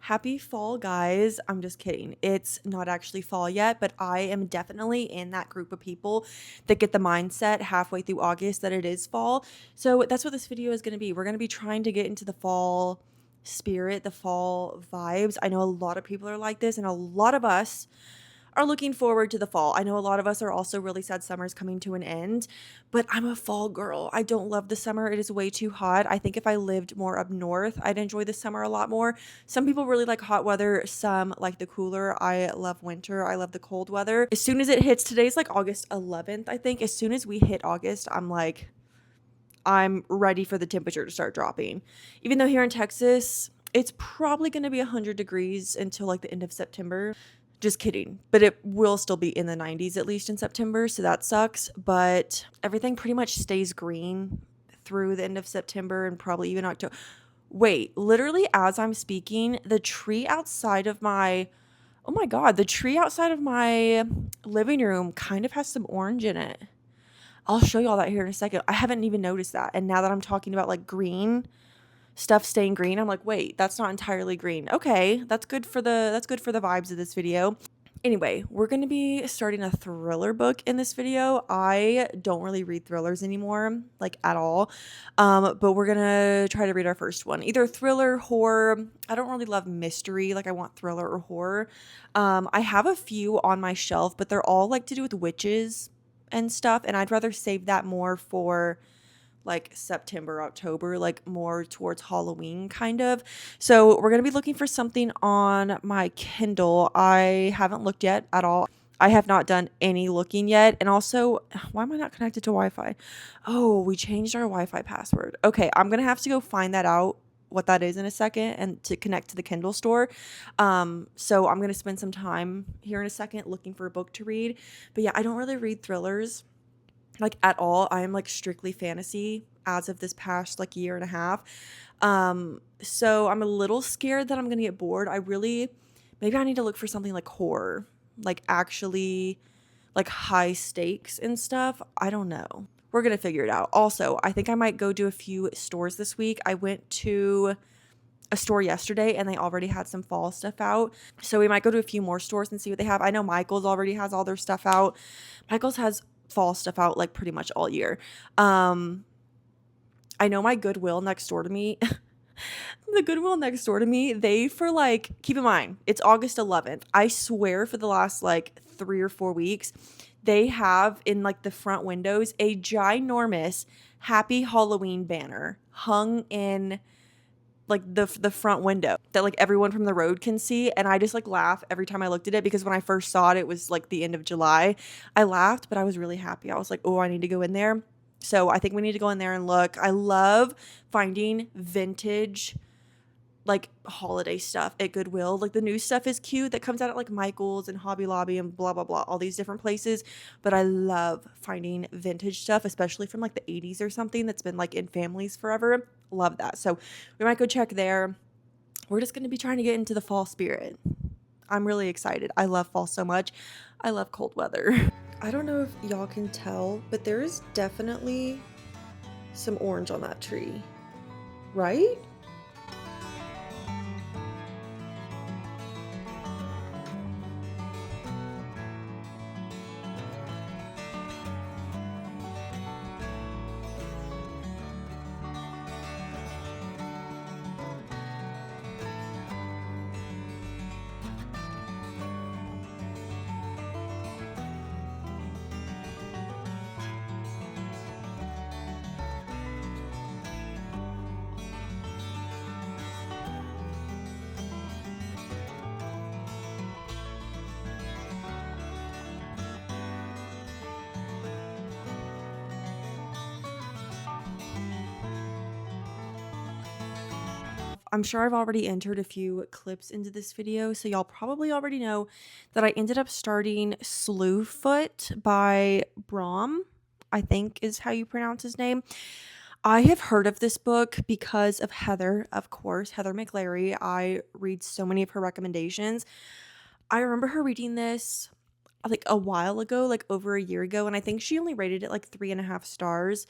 Happy fall, guys. I'm just kidding. It's not actually fall yet, but I am definitely in that group of people that get the mindset halfway through August that it is fall. So that's what this video is going to be. We're going to be trying to get into the fall spirit, the fall vibes. I know a lot of people are like this, and a lot of us are looking forward to the fall. I know a lot of us are also really sad summer's coming to an end, but I'm a fall girl. I don't love the summer. It is way too hot. I think if I lived more up north, I'd enjoy the summer a lot more. Some people really like hot weather, some like the cooler. I love winter. I love the cold weather. As soon as it hits, today's like August 11th, I think. As soon as we hit August, I'm ready for the temperature to start dropping. Even though here in Texas, it's probably going to be 100 degrees until like the end of September. Just kidding. But it will still be in the 90s at least in September, so that sucks. But everything pretty much stays green through the end of September and probably even October. Wait, literally as I'm speaking, the tree outside of my oh my God, the tree outside of my living room kind of has some orange in it. I'll show you all that here in a second. I haven't even noticed that. And now that I'm talking about like green stuff staying green, I'm like, wait, that's not entirely green. Okay, that's good for the vibes of this video. Anyway, we're going to be starting a thriller book in this video. I don't really read thrillers anymore, like at all. But we're going to try to read our first one. Either thriller, horror. I don't really love mystery. Like I want thriller or horror. I have a few on my shelf, but they're all like to do with witches and stuff. And I'd rather save that more for like September, October, like more towards Halloween kind of. So we're going to be looking for something on my Kindle. I haven't looked yet at all. I have not done any looking yet. And also, why am I not connected to Wi-Fi? Oh, we changed our Wi-Fi password. Okay, I'm going to have to go find that out, what that is in a second, and to connect to the Kindle store. So I'm going to spend some time here in a second looking for a book to read. But yeah, I don't really read thrillers like at all. I am like strictly fantasy as of this past like year and a half. So I'm a little scared that I'm gonna get bored. Maybe I need to look for something like horror, like actually like high stakes and stuff. I don't know. We're gonna figure it out. Also, I think I might go to a few stores this week. I went to a store yesterday and they already had some fall stuff out. So we might go to a few more stores and see what they have. I know Michael's already has all their stuff out. Michael's has fall stuff out like pretty much all year. I know my Goodwill next door to me, the Goodwill next door to me, they for like, keep in mind, it's August 11th. I swear for the last like 3 or 4 weeks, they have in like the front windows a ginormous Happy Halloween banner hung in like the front window that like everyone from the road can see. And I just like laugh every time I looked at it, because when I first saw it, it was like the end of July. I laughed, but I was really happy. I was like, oh, I need to go in there. So I think we need to go in there and look. I love finding vintage like holiday stuff at Goodwill. Like the new stuff is cute that comes out at like Michael's and Hobby Lobby and blah blah blah, all these different places, but I love finding vintage stuff, especially from like the 80s or something that's been like in families forever. Love that. So we might go check there. We're just going to be trying to get into the fall spirit. I'm really excited. I love fall so much. I love cold weather. I don't know if y'all can tell, but there is definitely some orange on that tree, right? I'm sure I've already entered a few clips into this video, so y'all probably already know that I ended up starting Slewfoot by Brom, I think is how you pronounce his name. I have heard of this book because of Heather, of course, Heather McLary. I read so many of her recommendations. I remember her reading this like a while ago, like over a year ago, and I think she only rated it like 3.5 stars,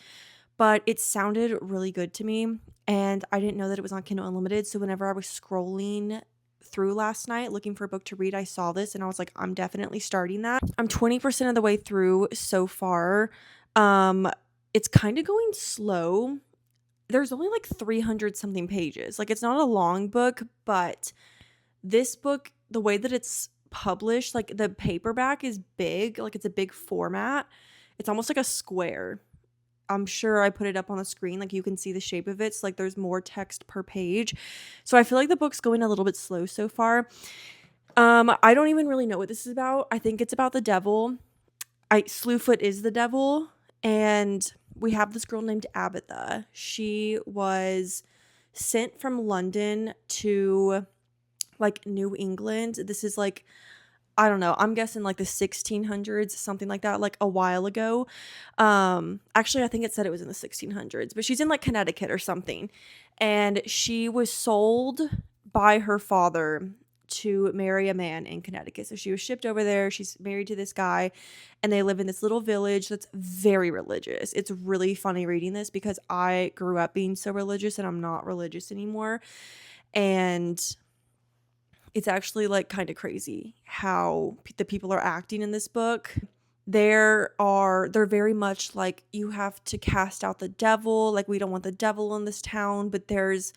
but it sounded really good to me. And I didn't know that it was on Kindle Unlimited. So whenever I was scrolling through last night looking for a book to read, I saw this and I was like, I'm definitely starting that. I'm 20% of the way through so far. It's kind of going slow. There's only like 300 something pages. Like, it's not a long book, but this book, the way that it's published, like the paperback is big, like it's a big format. It's almost like a square. I'm sure I put it up on the screen, like you can see the shape of it. So like there's more text per page. So I feel like the book's going a little bit slow so far. I don't even really know what this is about. I think it's about the devil. Slewfoot is the devil, and we have this girl named Abatha. She was sent from London to like New England. This is like, I don't know, I'm guessing like the 1600s, something like that, like a while ago. Actually, I think it said it was in the 1600s, but she's in like Connecticut or something. And she was sold by her father to marry a man in Connecticut. So she was shipped over there. She's married to this guy, and they live in this little village that's very religious. It's really funny reading this because I grew up being so religious and I'm not religious anymore. And it's actually like kind of crazy how the people are acting in this book. They're very much like, you have to cast out the devil. Like, we don't want the devil in this town, but there's,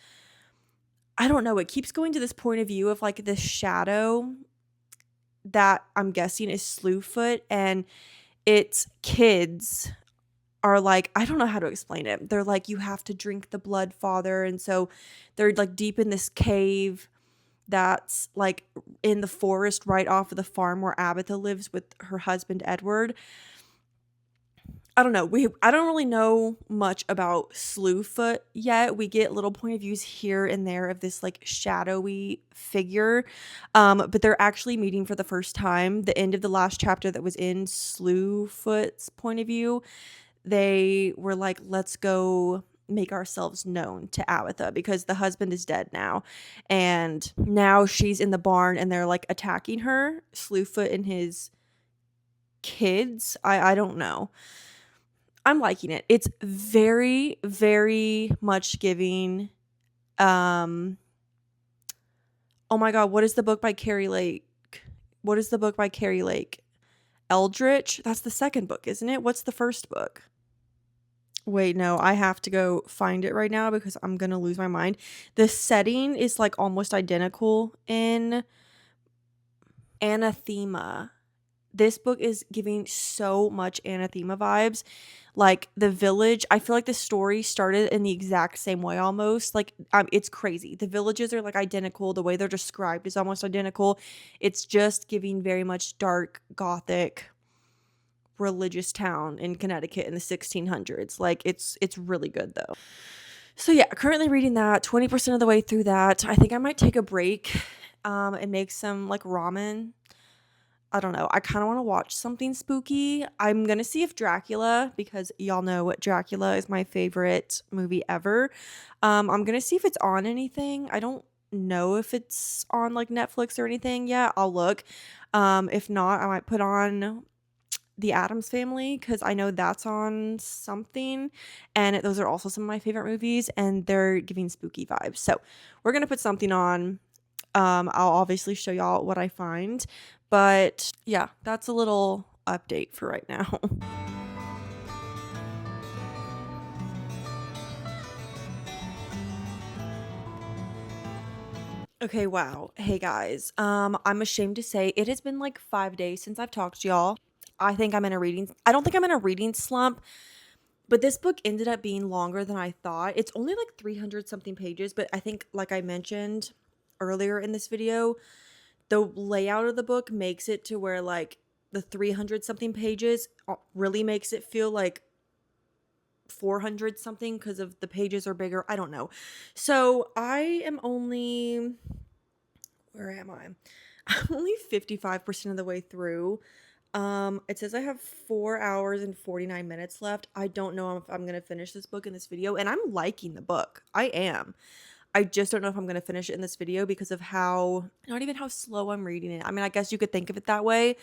I don't know, it keeps going to this point of view of like this shadow that I'm guessing is Slewfoot, and its kids are like, I don't know how to explain it. They're like, you have to drink the blood, father. And so they're like deep in this cave that's like in the forest right off of the farm where Abatha lives with her husband Edward. I don't know. I don't really know much about Slewfoot yet. We get little point of views here and there of this like shadowy figure. But they're actually meeting for the first time. The end of the last chapter that was in Slewfoot's point of view, they were like, let's go make ourselves known to Abatha because the husband is dead now. And now she's in the barn and they're like attacking her, Slewfoot and his kids. I don't know. I'm liking it. It's very, very much giving. Oh my God, what is the book by Carrie Lake? What is the book by Carrie Lake? Eldritch? That's the second book, isn't it? What's the first book? Wait, no, I have to go find it right now because I'm going to lose my mind. The setting is like almost identical in Anathema. This book is giving so much Anathema vibes. Like the village, I feel like the story started in the exact same way almost. Like it's crazy. The villages are like identical. The way they're described is almost identical. It's just giving very much dark gothic religious town in Connecticut in the 1600s. Like it's really good though. So yeah, currently reading that, 20% of the way through that. I think I might take a break and make some like ramen. I don't know. I kind of want to watch something spooky. I'm going to see if Dracula, because y'all know what Dracula is my favorite movie ever. I'm going to see if it's on anything. I don't know if it's on like Netflix or anything yet. I'll look. If not, I might put on The Addams Family because I know that's on something. And those are also some of my favorite movies and they're giving spooky vibes. So we're going to put something on. I'll obviously show y'all what I find. But yeah, that's a little update for right now. Okay, wow. Hey guys. I'm ashamed to say it has been like 5 days since I've talked to y'all. I don't think I'm in a reading slump, but this book ended up being longer than I thought. It's only like 300 something pages, but I think like I mentioned earlier in this video, the layout of the book makes it to where like the 300 something pages really makes it feel like 400 something because of the pages are bigger. I don't know. So I am only, where am I? I'm only 55% of the way through. It says I have 4 hours and 49 minutes left. I don't know if I'm going to finish this book in this video, and I'm liking the book. I am. I just don't know if I'm going to finish it in this video because of not even how slow I'm reading it. I mean, I guess you could think of it that way.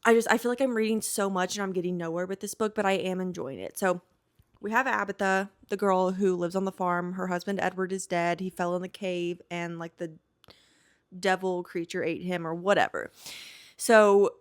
I feel like I'm reading so much and I'm getting nowhere with this book, but I am enjoying it. So we have Abatha, the girl who lives on the farm. Her husband, Edward, is dead. He fell in the cave and like the devil creature ate him or whatever. So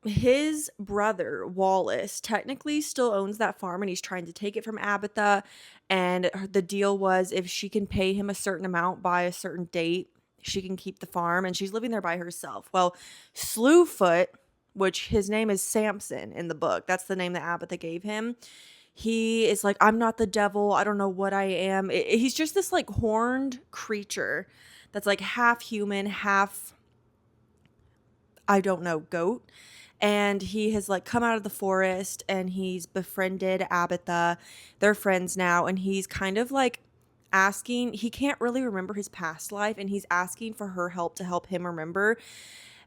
his brother Wallace technically still owns that farm, and he's trying to take it from Abatha. And the deal was, if she can pay him a certain amount by a certain date, she can keep the farm, and she's living there by herself. Well, Slewfoot, which his name is Samson in the book, that's the name that Abatha gave him. He is like, I'm not the devil, I don't know what I am. He's just this like horned creature that's like half human, half, I don't know, goat. And he has like come out of the forest, and he's befriended Abatha. They're friends now, and he's kind of like asking, he can't really remember his past life, and he's asking for her help to help him remember.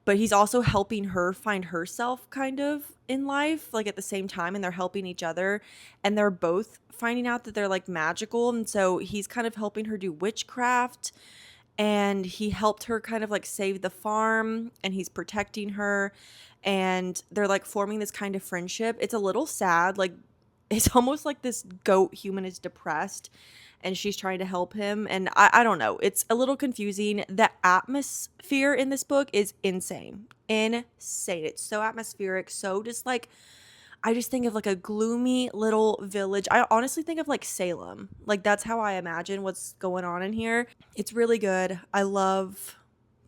But he's also helping her find herself kind of in life, like at the same time, and they're helping each other, and they're both finding out that they're like magical. And so he's kind of helping her do witchcraft, and he helped her kind of like save the farm, and he's protecting her, and they're like forming this kind of friendship. It's a little sad, like it's almost like this goat human is depressed and she's trying to help him. And I don't know, it's a little confusing. The atmosphere in this book is insane. It's so atmospheric, so just like, I just think of like a gloomy little village. I honestly think of like Salem. Like that's how I imagine what's going on in here. It's really good. I love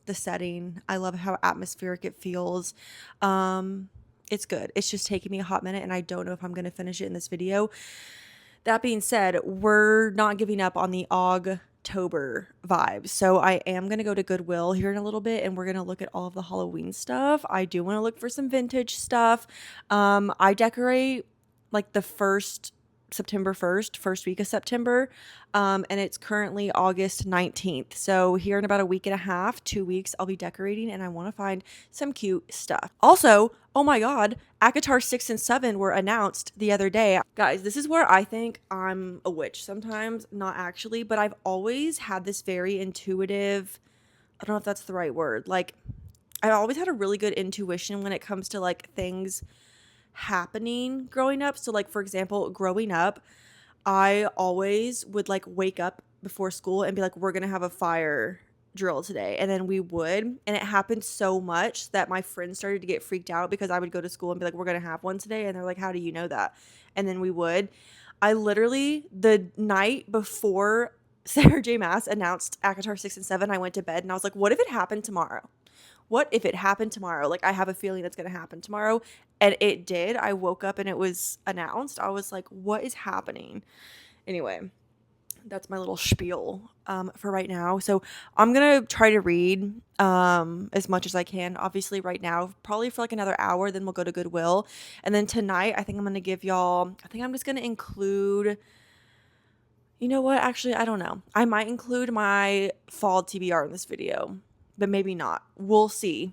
the setting. I love how atmospheric it feels. It's good. It's just taking me a hot minute, and I don't know if I'm going to finish it in this video. That being said, we're not giving up on the Augtober vibes. So I am going to go to Goodwill here in a little bit, and we're going to look at all of the Halloween stuff. I do want to look for some vintage stuff. I decorate like the September 1st, first week of September. And it's currently August 19th. So here in about a week and a half, 2 weeks, I'll be decorating, and I want to find some cute stuff. Also, oh my God, ACOTAR 6 and 7 were announced the other day. Guys, this is where I think I'm a witch sometimes, not actually, but I've always had this very intuitive, I don't know if that's the right word. Like, I always had a really good intuition when it comes to like things happening growing up. So like, for example, growing up, I always would like wake up before school and be like, we're gonna have a fire drill today, and then we would, and it happened so much that my friends started to get freaked out, because I would go to school and be like, we're gonna have one today, and they're like, how do you know that? And then we would. I literally, the night before Sarah J Maas announced ACOTAR 6 and 7, I went to bed and I was like, what if it happened tomorrow? What if it happened tomorrow? Like, I have a feeling that's going to happen tomorrow. And it did. I woke up and it was announced. I was like, what is happening? Anyway, that's my little spiel for right now. So I'm going to try to read as much as I can. Obviously right now, probably for like another hour, then we'll go to Goodwill. And then tonight, I think I'm going to give y'all, I think I'm just going to include, you know what? Actually, I don't know. I might include my fall TBR in this video, but maybe not. We'll see.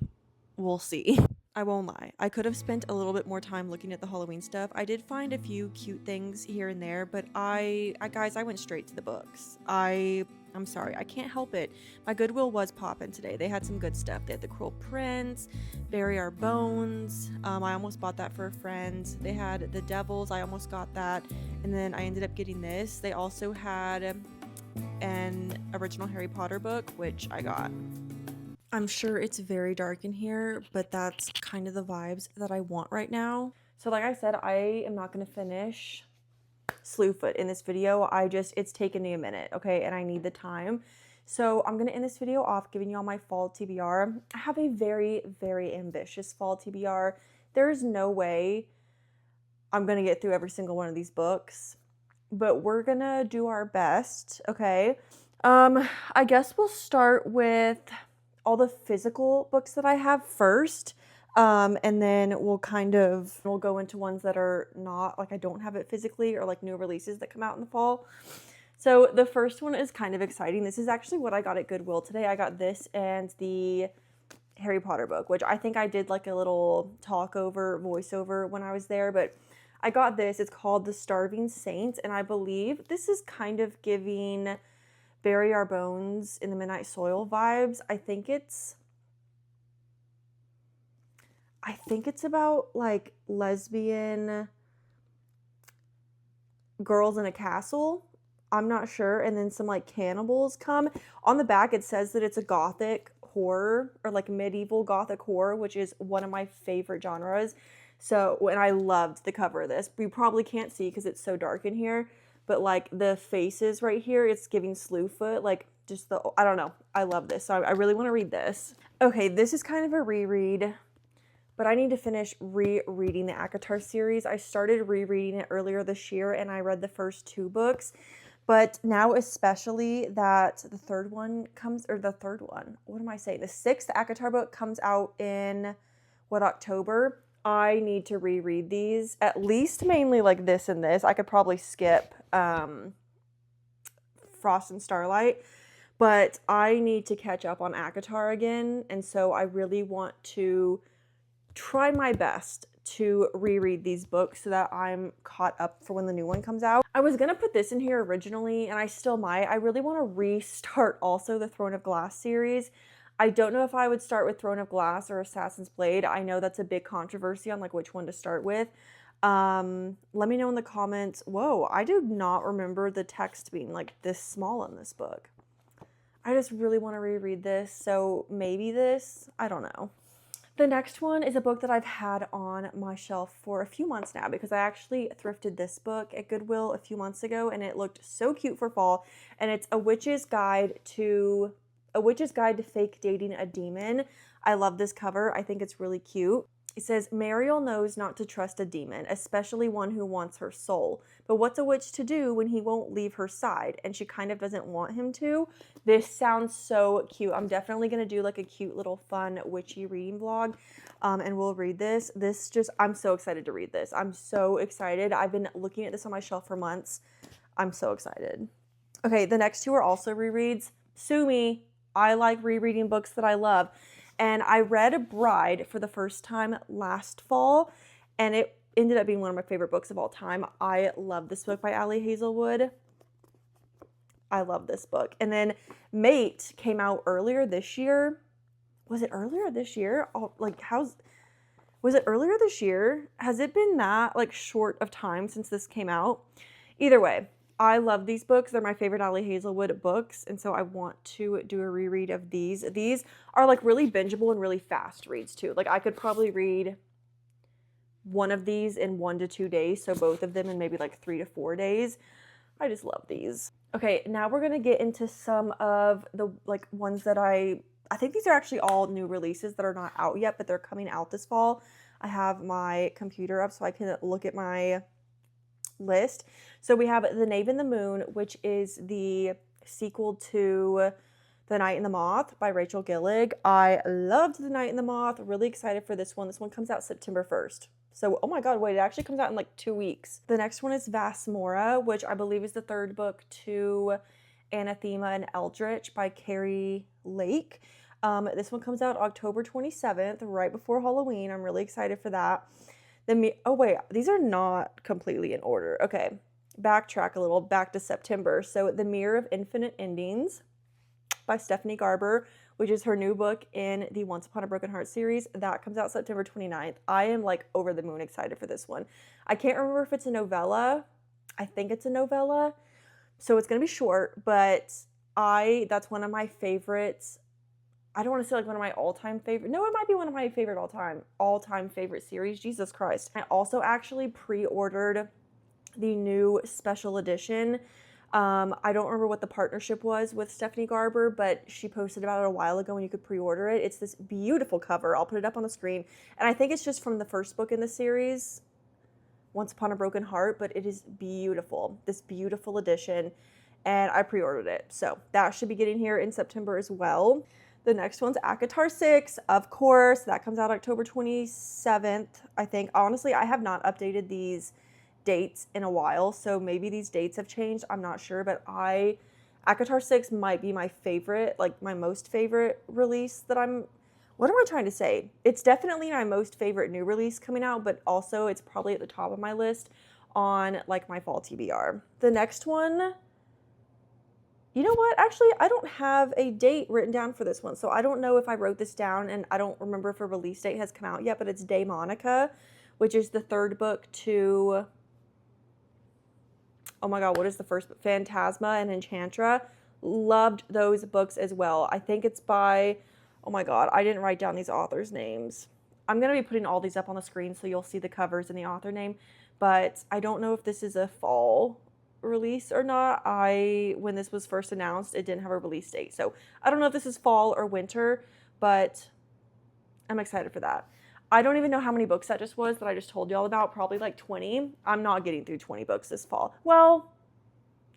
We'll see. I won't lie. I could have spent a little bit more time looking at the Halloween stuff. I did find a few cute things here and there, but guys, I went straight to the books. I'm sorry, I can't help it. My Goodwill was popping today. They had some good stuff. They had the Cruel Prince, Bury Our Bones. I almost bought that for a friend. They had the Devils. I almost got that. And then I ended up getting this. They also had an original Harry Potter book, which I got. I'm sure it's very dark in here, but that's kind of the vibes that I want right now. So like I said, I am not going to finish Slewfoot in this video. It's taken me a minute, okay? And I need the time. So I'm going to end this video off giving y'all my fall TBR. I have a very, very ambitious fall TBR. There's no way I'm going to get through every single one of these books, but we're going to do our best, okay? I guess we'll start with all the physical books that I have first, and then we'll go into ones that are not, like I don't have it physically, or like new releases that come out in the fall. So the first one is kind of exciting. This is actually what I got at Goodwill today. I got this and the Harry Potter book, which I think I did like a little voiceover when I was there, but I got this. It's called The Starving Saint, and I believe this is kind of giving Bury Our Bones in the Midnight Soil vibes. I think it's about like lesbian girls in a castle. I'm not sure. And then some like cannibals come. On the back it says that it's a gothic horror or like medieval gothic horror, which is one of my favorite genres. So, and I loved the cover of this. You probably can't see because it's so dark in here, but like the faces right here, it's giving Slewfoot, like just the, I don't know. I love this. So I really want to read this. Okay, this is kind of a reread, but I need to finish rereading the ACOTAR series. I started rereading it earlier this year and I read the first 2 books, but now especially that the third one comes, or the third one, what am I saying? The 6th ACOTAR book comes out in, what, October? I need to reread these, at least mainly like this and this. I could probably skip Frost and Starlight, but I need to catch up on ACOTAR again, and so I really want to try my best to reread these books so that I'm caught up for when the new one comes out. I was gonna put this in here originally, and I still might. I really want to restart also the Throne of Glass series. I don't know if I would start with Throne of Glass or Assassin's Blade. I know that's a big controversy on like which one to start with. Let me know in the comments. Whoa, I do not remember the text being like this small in this book. I just really want to reread this, so maybe this, I don't know. The next one is a book that I've had on my shelf for a few months now because I actually thrifted this book at Goodwill a few months ago and it looked so cute for fall, and it's A Witch's Guide to Fake Dating a Demon. I love this cover. I think it's really cute. It says, Mariel knows not to trust a demon, especially one who wants her soul. But what's a witch to do when he won't leave her side? And she kind of doesn't want him to. This sounds so cute. I'm definitely going to do like a cute little fun witchy reading vlog. And we'll read this. I'm so excited to read this. I'm so excited. I've been looking at this on my shelf for months. I'm so excited. Okay, the next 2 are also rereads. Sue me. I like rereading books that I love. And I read Bride for the first time last fall, and it ended up being one of my favorite books of all time. I love this book by Ali Hazelwood. I love this book. And then Mate came out earlier this year. Was it earlier this year? Oh, like was it earlier this year? Has it been that like short of time since this came out? Either way, I love these books. They're my favorite Ali Hazelwood books, and so I want to do a reread of these. These are like really bingeable and really fast reads too. Like I could probably read one of these in 1 to 2 days, so both of them in maybe like 3 to 4 days. I just love these. Okay, now we're gonna get into some of the like ones that I think these are actually all new releases that are not out yet, but they're coming out this fall. I have my computer up so I can look at my list. So we have The Knave and the Moon, which is the sequel to The Night and the Moth by Rachel Gillig. I loved The Night and the Moth. Really excited for this one. This one comes out September 1st. So, oh my god, wait, it actually comes out in like 2 weeks. The next one is Vasmora, which I believe is the 3rd book to Anathema and Eldritch by Carrie Lake. This one comes out October 27th, right before Halloween. I'm really excited for that. Oh wait, these are not completely in order. Okay, backtrack a little, back to September. So The Mirror of Infinite Endings by Stephanie Garber, which is her new book in the Once Upon a Broken Heart series. That comes out September 29th. I am like over the moon excited for this one. I can't remember if it's a novella. I think it's a novella. So it's going to be short, but that's one of my favorites. I don't want to say like one of my all-time favorite. No, it might be one of my favorite all-time favorite series. Jesus Christ. I also actually pre-ordered the new special edition. I don't remember what the partnership was with Stephanie Garber, but she posted about it a while ago and you could pre-order it. It's this beautiful cover. I'll put it up on the screen. And I think it's just from the first book in the series, Once Upon a Broken Heart, but it is beautiful. This beautiful edition. And I pre-ordered it. So that should be getting here in September as well. The next one's ACOTAR 6, of course. That comes out October 27th, I think. Honestly, I have not updated these dates in a while, so maybe these dates have changed. I'm not sure, but ACOTAR 6 might be my favorite, like my most favorite release that what am I trying to say? It's definitely my most favorite new release coming out, but also it's probably at the top of my list on like my fall TBR. The next one, you know what? Actually, I don't have a date written down for this one, so I don't know if I wrote this down, and I don't remember if a release date has come out yet, but it's Daemonica, which is the 3rd book to, oh my god, what is the first book? Phantasma and Enchantra. Loved those books as well. I think it's by, Oh my God, I didn't write down these authors' names. I'm going to be putting all these up on the screen so you'll see the covers and the author name, but I don't know if this is a fall release or not. When this was first announced, it didn't have a release date. So I don't know if this is fall or winter, but I'm excited for that. I don't even know how many books that just was that I just told you all about. Probably like 20. I'm not getting through 20 books this fall. Well,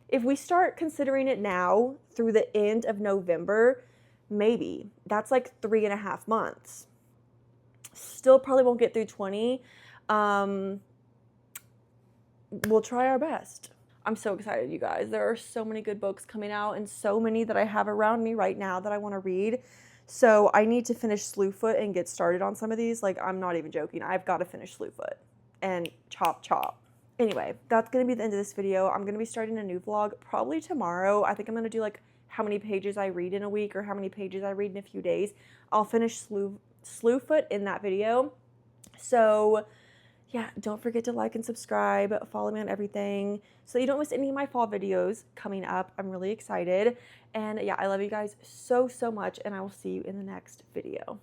if we start considering it now through the end of November, maybe. That's like 3.5 months. Still probably won't get through 20. We'll try our best. I'm so excited, you guys. There are so many good books coming out and so many that I have around me right now that I want to read. So I need to finish Slewfoot and get started on some of these. Like, I'm not even joking. I've got to finish Slewfoot and chop chop. Anyway, that's going to be the end of this video. I'm going to be starting a new vlog probably tomorrow. I think I'm going to do like how many pages I read in a week or how many pages I read in a few days. I'll finish Slewfoot in that video. So yeah, don't forget to like and subscribe. Follow me on everything so you don't miss any of my fall videos coming up. I'm really excited. And yeah, I love you guys so, so much. And I will see you in the next video.